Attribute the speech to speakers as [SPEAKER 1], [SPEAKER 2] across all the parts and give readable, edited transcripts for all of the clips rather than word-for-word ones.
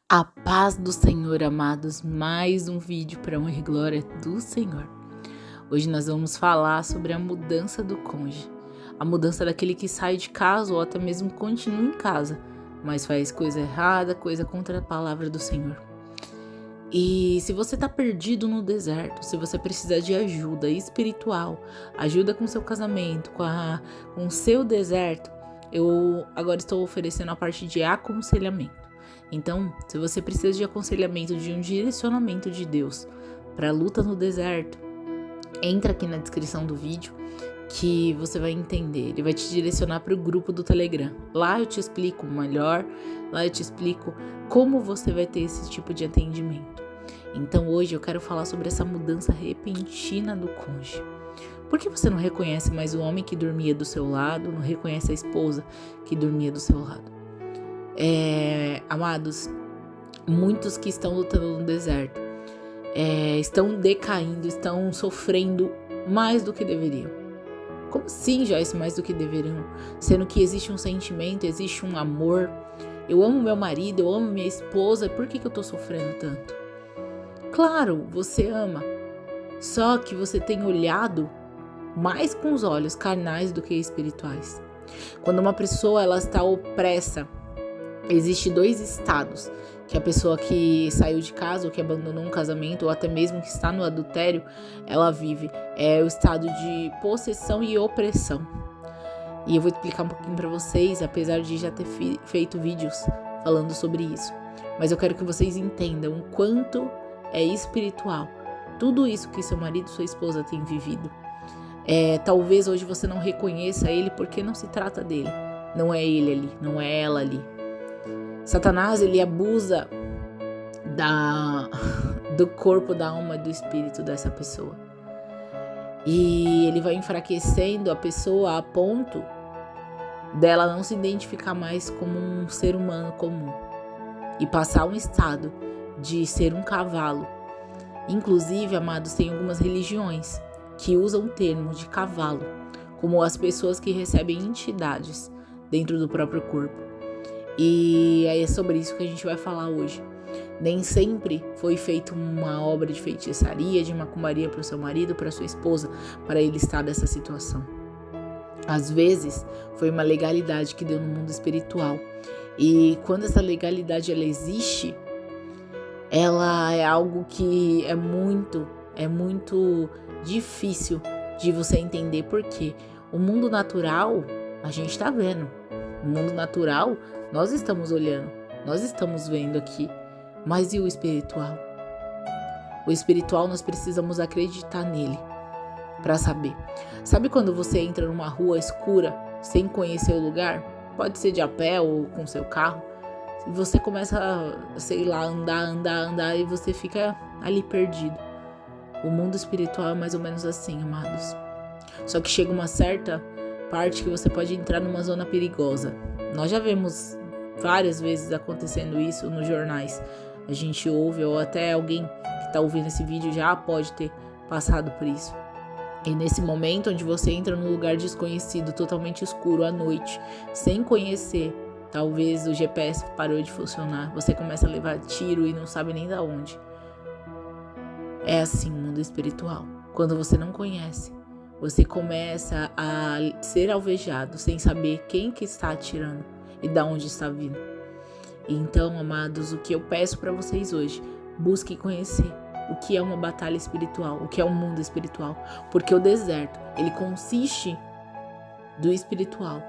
[SPEAKER 1] A paz do Senhor, amados, mais um vídeo para honra e glória do Senhor. Hoje nós vamos falar sobre a mudança do cônjuge, a mudança daquele que sai de casa ou até mesmo continua em casa, mas faz coisa errada, coisa contra a palavra do Senhor. E se você está perdido no deserto, se você precisa de ajuda espiritual, ajuda com seu casamento, com o seu deserto, eu agora estou oferecendo a parte de aconselhamento. Então, se você precisa de aconselhamento, de um direcionamento de Deus para a luta no deserto, entra aqui na descrição do vídeo que você vai entender. Ele vai te direcionar para o grupo do Telegram. Lá eu te explico melhor, lá eu te explico como você vai ter esse tipo de atendimento. Então hoje eu quero falar sobre essa mudança repentina do cônjuge. Por que você não reconhece mais o homem que dormia do seu lado, não reconhece a esposa que dormia do seu lado? Amados, muitos que estão lutando no deserto estão decaindo, estão sofrendo mais do que deveriam. Como assim, Joyce, mais do que deveriam? Sendo que existe um sentimento, existe um amor. Eu amo meu marido, eu amo minha esposa, por que eu tô sofrendo tanto? Claro, você ama, só que você tem olhado mais com os olhos carnais do que espirituais. Quando uma pessoa ela está opressa, existe dois estados que a pessoa que saiu de casa ou que abandonou um casamento ou até mesmo que está no adultério, ela vive. É o estado de possessão e opressão. E eu vou explicar um pouquinho para vocês, apesar de já ter feito vídeos falando sobre isso. Mas eu quero que vocês entendam o quanto é espiritual tudo isso que seu marido e sua esposa têm vivido. Talvez hoje você não reconheça ele porque não se trata dele. Não é ele ali, não é ela ali. Satanás, ele abusa do corpo, da alma e do espírito dessa pessoa. E ele vai enfraquecendo a pessoa a ponto dela não se identificar mais como um ser humano comum e passar um estado de ser um cavalo. Inclusive, amados, tem algumas religiões que usam o termo de cavalo como as pessoas que recebem entidades dentro do próprio corpo. E é sobre isso que a gente vai falar hoje. Nem sempre foi feita uma obra de feitiçaria, de macumbaria para o seu marido, para sua esposa, para ele estar nessa situação. Às vezes, foi uma legalidade que deu no mundo espiritual. E quando essa legalidade ela existe, ela é algo que é muito difícil de você entender, porque o mundo natural, a gente está vendo. O mundo natural, nós estamos olhando, nós estamos vendo aqui. Mas e o espiritual? O espiritual, nós precisamos acreditar nele para saber. Sabe quando você entra numa rua escura, sem conhecer o lugar? Pode ser de a pé ou com seu carro. E você começa a, sei lá, andar e você fica ali perdido. O mundo espiritual é mais ou menos assim, amados. Só que chega uma certa parte que você pode entrar numa zona perigosa. Nós já vemos várias vezes acontecendo isso nos jornais. A gente ouve, ou até alguém que está ouvindo esse vídeo já pode ter passado por isso. E nesse momento onde você entra num lugar desconhecido, totalmente escuro, à noite, sem conhecer, talvez o GPS parou de funcionar, você começa a levar tiro e não sabe nem de onde. É assim o mundo espiritual. Quando você não conhece, você começa a ser alvejado sem saber quem que está atirando e de onde está vindo. Então, amados, o que eu peço para vocês hoje, busque conhecer o que é uma batalha espiritual, o que é um mundo espiritual, porque o deserto, ele consiste do espiritual.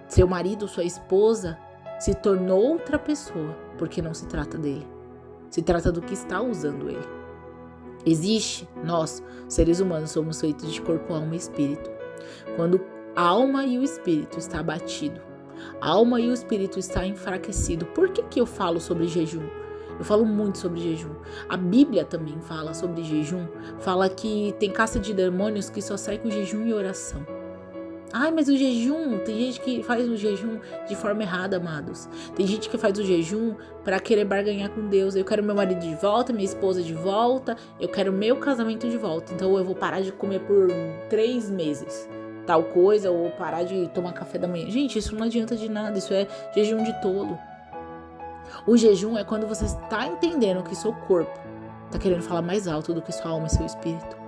[SPEAKER 1] Seu marido, sua esposa, se tornou outra pessoa, porque não se trata dele, se trata do que está usando ele. Existe, nós, seres humanos, somos feitos de corpo, alma e espírito. Quando a alma e o espírito está abatido, a alma e o espírito está enfraquecido. Por que eu falo sobre jejum? Eu falo muito sobre jejum. A Bíblia também fala sobre jejum. Fala que tem caça de demônios que só sai com jejum e oração. Ai, mas o jejum, tem gente que faz o jejum de forma errada, amados. Tem gente que faz o jejum para querer barganhar com Deus. Eu quero meu marido de volta, minha esposa de volta, eu quero meu casamento de volta. Então eu vou parar de comer por 3 meses tal coisa, ou parar de tomar café da manhã. Gente, isso não adianta de nada, isso é jejum de tolo. O jejum é quando você está entendendo que seu corpo está querendo falar mais alto do que sua alma e seu espírito.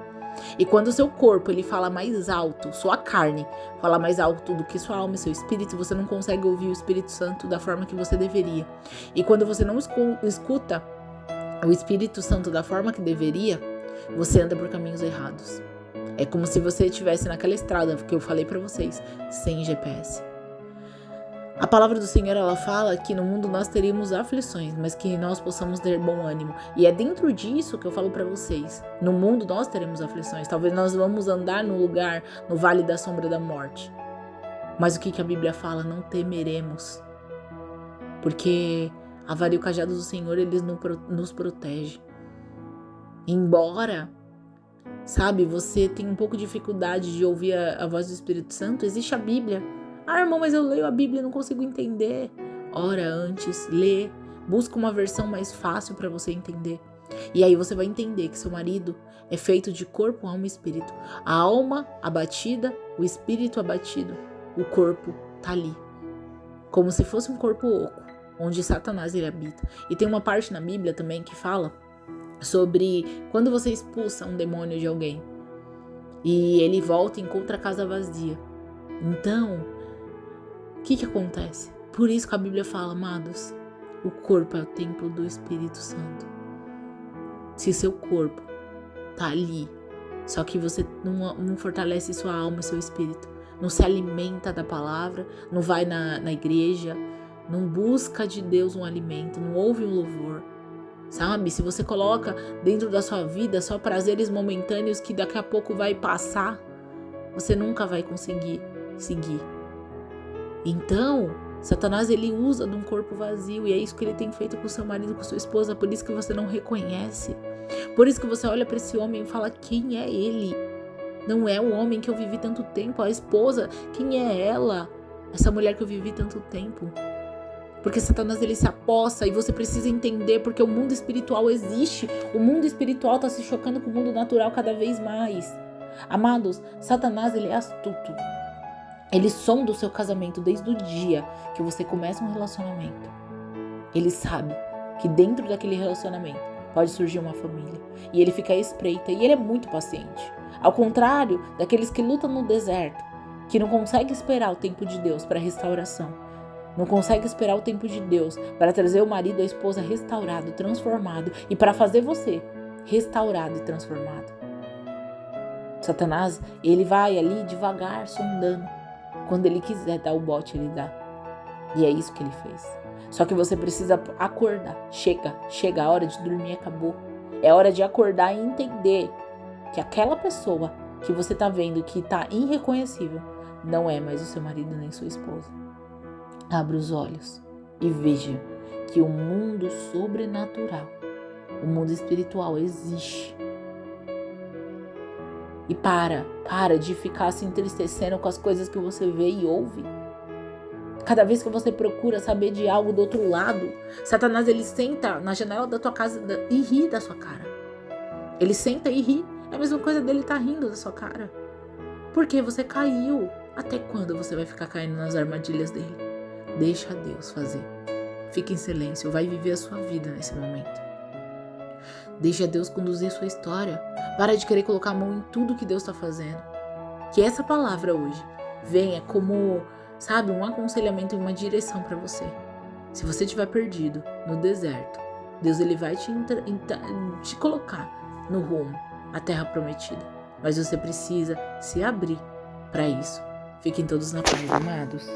[SPEAKER 1] E quando o seu corpo ele fala mais alto, sua carne fala mais alto do que sua alma e seu espírito, você não consegue ouvir o Espírito Santo da forma que você deveria. E quando você não escuta o Espírito Santo da forma que deveria, você anda por caminhos errados. É como se você estivesse naquela estrada que eu falei para vocês, sem GPS. A palavra do Senhor, ela fala que no mundo nós teríamos aflições, mas que nós possamos ter bom ânimo. E é dentro disso que eu falo para vocês. No mundo nós teremos aflições. Talvez nós vamos andar no lugar, no vale da sombra da morte. Mas o que a Bíblia fala? Não temeremos. Porque a vara e o cajado do Senhor, eles nos protegem. Embora, sabe, você tenha um pouco de dificuldade de ouvir a voz do Espírito Santo, existe a Bíblia. Ah, irmão, mas eu leio a Bíblia e não consigo entender. Ora antes, lê, busca uma versão mais fácil para você entender. E aí você vai entender que seu marido é feito de corpo, alma e espírito. A alma abatida, o espírito abatido, o corpo tá ali. Como se fosse um corpo oco, onde Satanás ele habita. E tem uma parte na Bíblia também que fala sobre quando você expulsa um demônio de alguém e ele volta e encontra a casa vazia. Então, o que acontece? Por isso que a Bíblia fala, amados, o corpo é o templo do Espírito Santo. Se seu corpo tá ali, só que você não fortalece sua alma e seu espírito, não se alimenta da palavra, não vai na igreja, não busca de Deus um alimento, não ouve um louvor, sabe? Se você coloca dentro da sua vida só prazeres momentâneos que daqui a pouco vai passar, você nunca vai conseguir seguir. Então, Satanás ele usa de um corpo vazio e é isso que ele tem feito com seu marido, com sua esposa, por isso que você não reconhece. Por isso que você olha para esse homem e fala, quem é ele? Não é o homem que eu vivi tanto tempo, a esposa, quem é ela? Essa mulher que eu vivi tanto tempo. Porque Satanás ele se apossa e você precisa entender porque o mundo espiritual existe. O mundo espiritual está se chocando com o mundo natural cada vez mais. Amados, Satanás ele é astuto. Ele sonda o seu casamento desde o dia que você começa um relacionamento. Ele sabe que dentro daquele relacionamento pode surgir uma família. E ele fica à espreita e ele é muito paciente. Ao contrário daqueles que lutam no deserto, que não conseguem esperar o tempo de Deus para restauração. Não conseguem esperar o tempo de Deus para trazer o marido e a esposa restaurado, transformado e para fazer você restaurado e transformado. Satanás, ele vai ali devagar, sondando. Quando ele quiser dar o bote, ele dá. E é isso que ele fez. Só que você precisa acordar. Chega a hora de dormir, acabou. É hora de acordar e entender que aquela pessoa que você tá vendo que tá irreconhecível não é mais o seu marido nem sua esposa. Abra os olhos e veja que o mundo sobrenatural, o mundo espiritual existe. E para de ficar se entristecendo com as coisas que você vê e ouve. Cada vez que você procura saber de algo do outro lado, Satanás ele senta na janela da tua casa e ri da sua cara. Ele senta e ri. É a mesma coisa dele estar rindo da sua cara. Porque você caiu. Até quando você vai ficar caindo nas armadilhas dele? Deixa Deus fazer. Fique em silêncio. Vai viver a sua vida nesse momento. Deixa Deus conduzir sua história. Para de querer colocar a mão em tudo que Deus está fazendo. Que essa palavra hoje venha como, sabe, um aconselhamento e uma direção para você. Se você estiver perdido no deserto, Deus ele vai te colocar no rumo à terra prometida. Mas você precisa se abrir para isso. Fiquem todos na paz, amados.